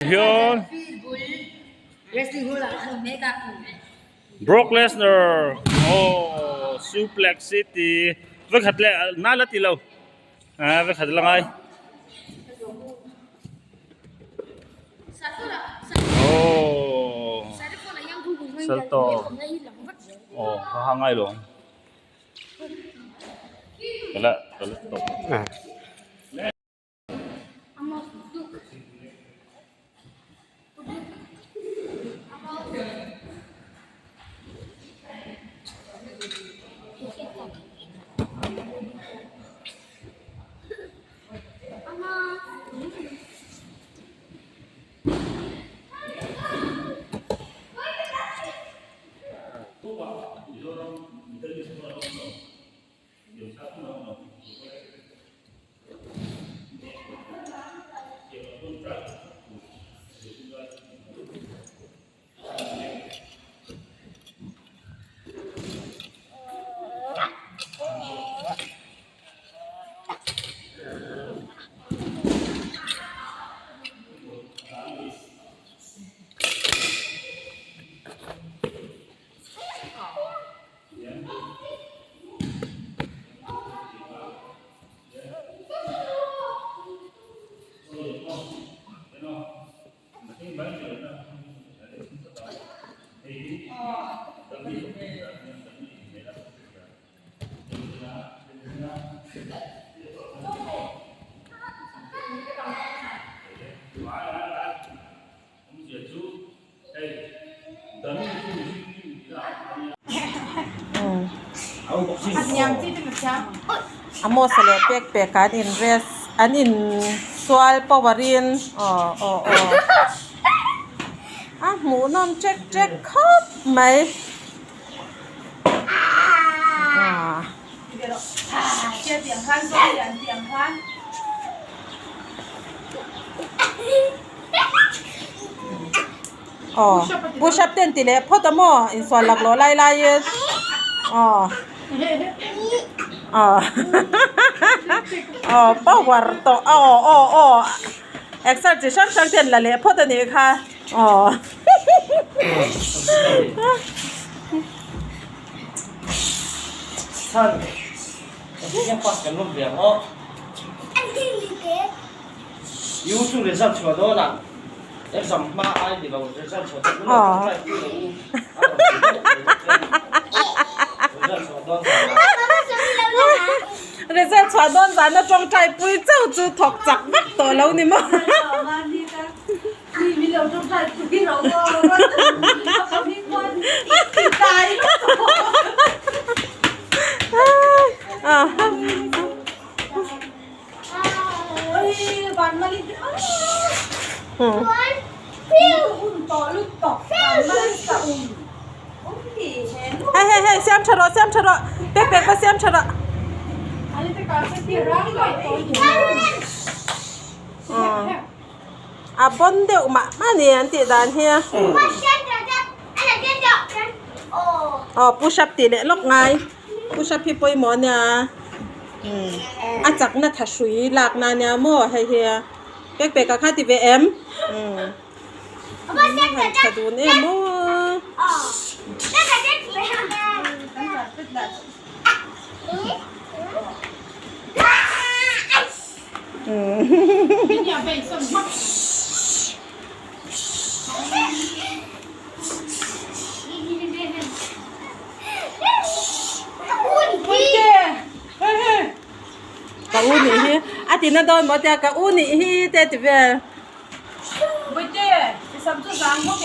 Yun. Brock Lesnar. Oh, Suplex City. Với khát lệ nát lát tí lâu. Với khát là ngay. Oh. Salto. Oh, hang ngay luôn. Wala to. Amo sa lepek pekan in rest anin soal pawarin hmu nom check khop mai push up ten tile photamo in soal lak lo lai lai power to exercise sang ten la le phot ani khaท่านที่ยังปักกันลมเบียงอ๋อยูทูบเรซับชัวร์ด้วยนะเอ็มสัมมาไอ้ที่เราเรซับชัวร์ด้วยนะใช่ที่เราเรซับชัวร์ด้วยนะจงใจปุ้ยเจ้าจูถกจักบักตัวแล้วนี่มั้งมีเราต้องใช้ที่เราก็เขามีคนตายวันมาลิอุ่นต่อลูกตกวันมาลิจะอุ่นเฮ้เสียมชะรอเป๊กก็เสียมชะรออันนี้จะการเสียร่างกายตัวอยู่บนเดี๋ยวมาเนี่ยอันติดานเฮียpush up ตีเล็กลกไง push up พี่ปอยหมอเนี่ยจักน่ะถ้าสุยหลักนาเนี่ยมั่วให้เฮียเป๊กกับค่าทีวีเอ็มถ้าดูเนี่ยมั่วอย่าไปสนใจกะอูนี่ฮีอาทิตย์นั้นโดนบ่แต่กะอูนี่ฮีแต่ติเวไม่เจ๊ที่สามจุดสามพวกแก